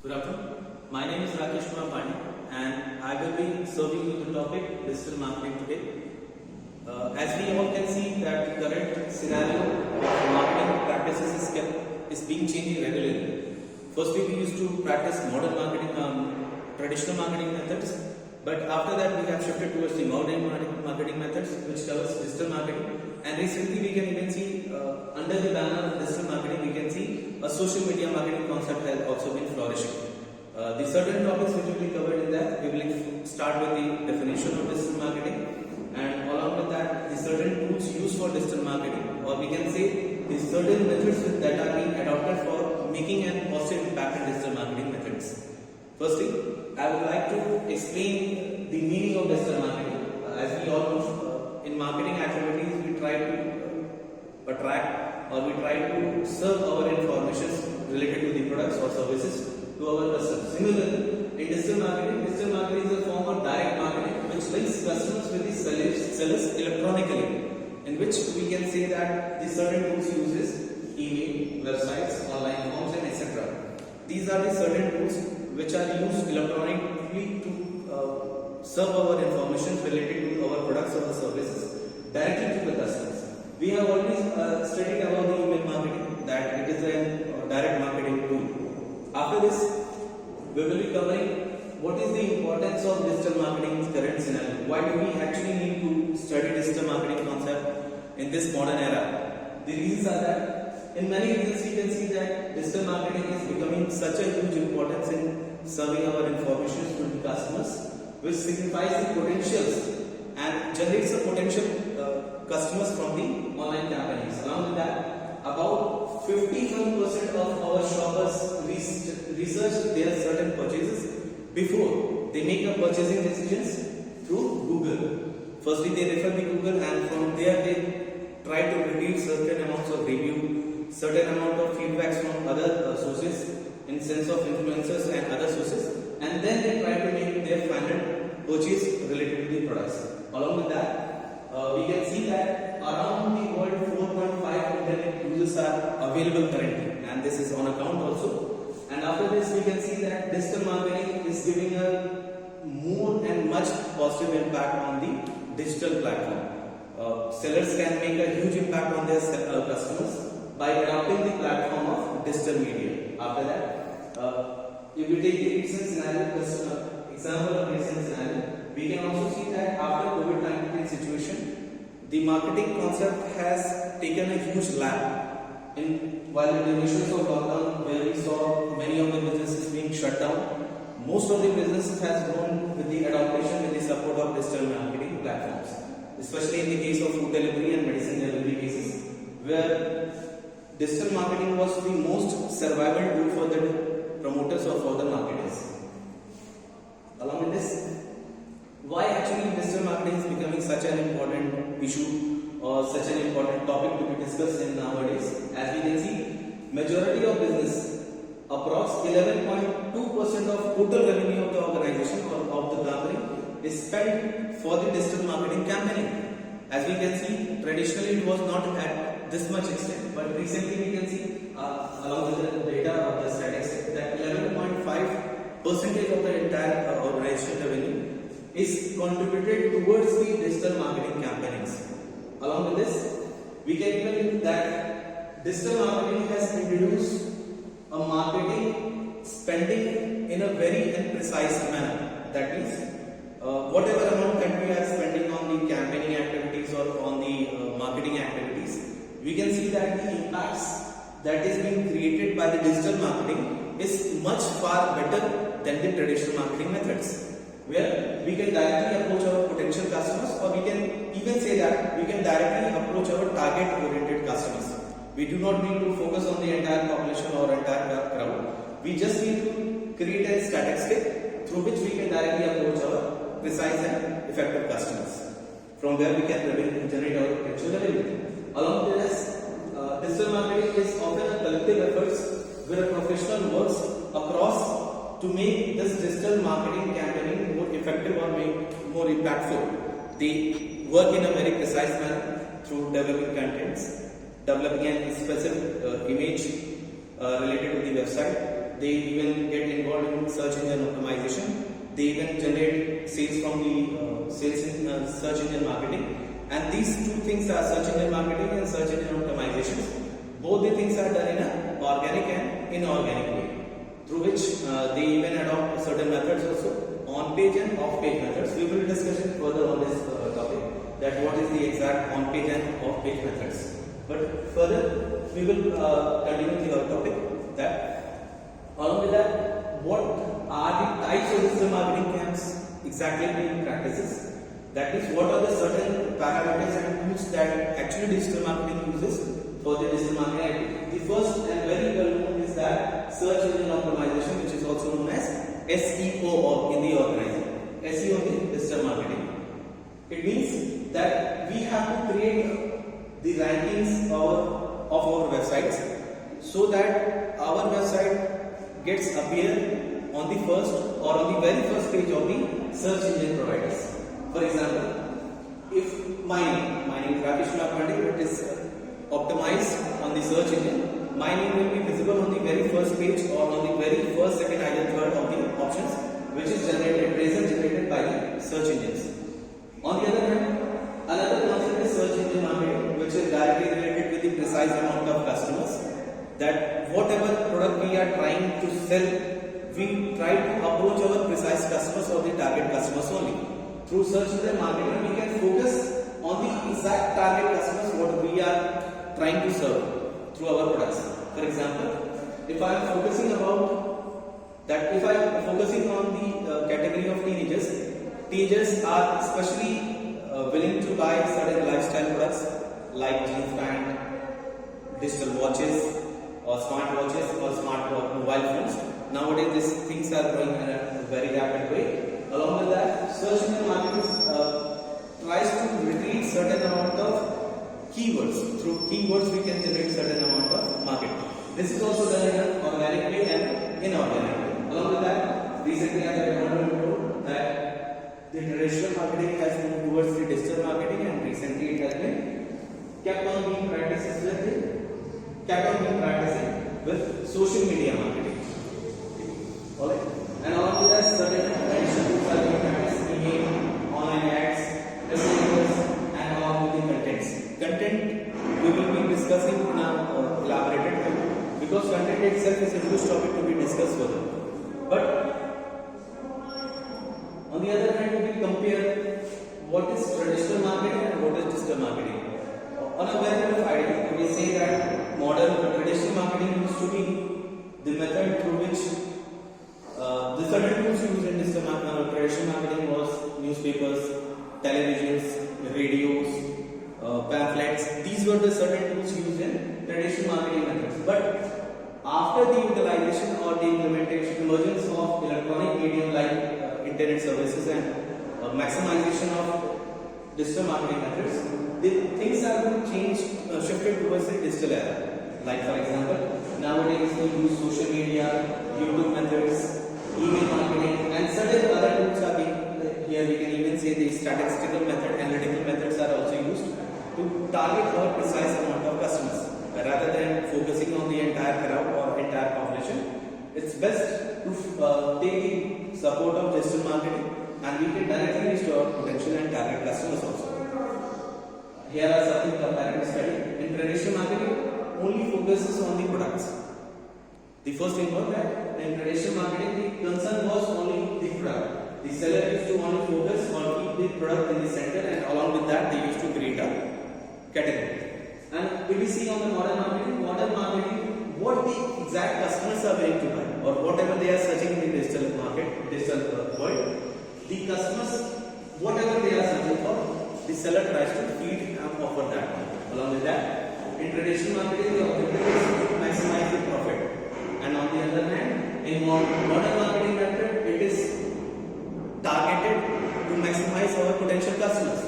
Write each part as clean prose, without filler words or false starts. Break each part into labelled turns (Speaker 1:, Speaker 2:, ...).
Speaker 1: Good afternoon. My name is Rakesh Kumar Pandey and I will be serving you the topic digital marketing today. As we all can see that the current scenario of marketing practices is being changing regularly. Firstly, we used to practice modern marketing, traditional marketing methods, but after that we have shifted towards the modern marketing methods, which covers digital marketing. And recently we can even see under the banner of digital marketing, we can see a social media marketing concept has also been flourishing. The certain topics which will be covered in that, we will start with the definition of digital marketing, and along with that the certain tools used for digital marketing, or we can say the certain methods that are being adopted for making a positive impact in digital marketing methods. Firstly, I would like to explain the meaning of digital marketing. As we all know, in marketing activities we try to attract or we try to serve our information related to the products or services to our customers. Similarly, in digital marketing is a form of direct marketing which links customers with the sellers electronically, in which we can say that the certain tools uses email, websites, online forms, and etc. These are the certain tools which are used electronically to serve our information related to our products or services directly to the customers. We have already studied about the email marketing, that it is a direct marketing tool. After this, we will be covering what is the importance of digital marketing in current scenario. Why do we actually need to study digital marketing concept in this modern era? The reasons are that in many reasons we can see that digital marketing is becoming such a huge importance in serving our information to the customers, which signifies the potentials and generates a potential customers from the online campaigns. Along with that, about 51% of our shoppers research their certain purchases before they make a purchasing decisions through Google. Firstly, they refer to Google, and from there they try to retrieve certain amounts of review, certain amount of feedbacks from other sources, in sense of influencers and other sources, and then they try to make their final purchase related to the products. Along with that, we can see that around the world 4.5 internet users are available currently, and this is on account also. And after this, we can see that digital marketing is giving a more and much positive impact on the digital platform. Sellers can make a huge impact on their customers by adopting the platform of digital media. After that, if we take the recent scenario, example of recent scenario, we can also see that after COVID-19 situation, the marketing concept has taken a huge lap. While in the initial of lockdown, where we saw many of the businesses being shut down, most of the businesses has grown with the adaptation with the support of digital marketing platforms, especially in the case of food delivery and medicine delivery cases, where digital marketing was the most survival tool for the promoters or for the marketers. Along with this, why actually digital marketing is becoming such an important issue or such an important topic to be discussed in nowadays? As we can see, majority of business, approx 11.2% of total revenue of the organization or of the company is spent for the digital marketing campaigning. As we can see, traditionally it was not at this much extent, but recently we can see along with the data of the statistics that 11.5% of the entire organization revenue is contributed towards the digital marketing campaigns. Along with this, we can even that digital marketing has introduced a marketing spending in a very precise manner. That means whatever amount that we are spending on the campaigning activities or on the marketing activities, we can see that the impacts that is being created by the digital marketing is much far better than the traditional marketing methods, where we can directly approach our potential customers, or we can even say that we can directly approach our target oriented customers. We do not need to focus on the entire population or entire crowd. We just need to create a statistic through which we can directly approach our precise and effective customers. From there we can generate our potential revenue. Along with this, digital marketing is often a collective efforts where a professional works across to make this digital marketing campaign more effective or more impactful. They work in a very precise manner through developing contents, developing a specific image related to the website. They even get involved involved in search engine optimization. They even generate sales from the sales in search engine marketing. And these two things are search engine marketing and search engine optimization. Both the things are done in an organic and inorganic way, through which they even adopt certain methods also, on-page and off-page methods. We will discuss it further on this topic, that what is the exact on-page and off-page methods. But further, we will continue with our topic, that along with that, what are the types of digital marketing camps exactly being practices? That is, what are the certain parameters and tools that actually digital marketing uses for the digital marketing activity. The first and very well known is that search engine optimization, which is also known as SEO or in the organization. SEO in digital marketing. It means that we have to create the rankings of our websites so that our website gets appear on the first or on the very first page of the search engine providers. For example, if my name is Rakesh Pandey, it is optimized on the search engine, my name will be visible on the very first page or on the very first, second, either third of the options, which is generated by the search engines. On the other hand, another concept is search engine marketing, which is directly related with the precise amount of customers. That whatever product we are trying to sell, we try to approach our precise customers or the target customers only. Through search engine marketing, we can focus on the exact target customers what we are trying to serve through our products. For example, if I am focusing about that, if I am focusing on the category of teenagers are especially willing to buy certain lifestyle products like jeans pant, digital watches, or smart watches, or smart mobile phones. Nowadays, these things are growing in a very rapid way. Along with that, search engine marketing tries to retrieve certain amount of keywords. Through keywords, we can generate certain amount of market. This is also done in an organic way and inorganic way. Along with that, recently as I told that the traditional marketing has moved towards the digital marketing, and recently it has been kept on being practiced with social media marketing. Alright, and along with that, certain additional tools are being practiced: email, online ads, messages, and along with the contents. Content we will be discussing in a elaborated way, because content itself is a huge topic to be discussed further. But on the other hand, we will compare what is traditional marketing and what is digital marketing. On a very rough idea, we say that modern traditional marketing used to be the method through which the certain tools used in digital marketing. Traditional marketing was newspapers, televisions, radios, pamphlets. These were the certain tools used in traditional marketing methods. But after the utilization or the emergence of electronic medium like internet services and maximization of digital marketing methods, the things are being changed, shifted towards the digital era. Like for example, nowadays we use social media, YouTube methods, email marketing, and certain other tools are being. Here we can even say the statistical method, analytical methods are also used to target a precise amount of customers. Rather than focusing on the entire crowd or entire population, it's best to take the support of digital marketing, and we can directly reach to our potential and target customers also. Here are something comparative study. In traditional marketing, only focuses on the products. The first thing was that in traditional marketing, the concern was only the product. The seller used to only focus on keep the product in the center, and along with that, they used to create a category. And if we see on the modern marketing, what the exact customers are willing to buy, or whatever they are searching in the digital market, digital world, the customers, whatever they are searching for, the seller tries to feed and offer that one. Along with that, in traditional marketing, the objective is to maximize the profit. And on the other hand, in modern marketing method, it is targeted to maximize our potential customers.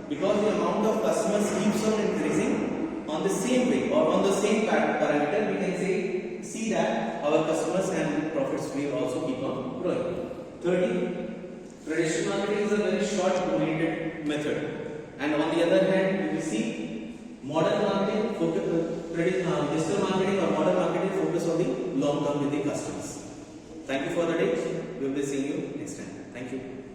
Speaker 1: Because the amount of customers keeps on increasing on the same way or on the same parameter, we can see that our customers and profits will also keep on growing. Thirdly, traditional marketing is a very short-oriented method. And on the other hand, we see modern marketing, digital marketing or modern marketing focus on the long term with the customers. thank you for the day. We will be seeing you next time. Thank you.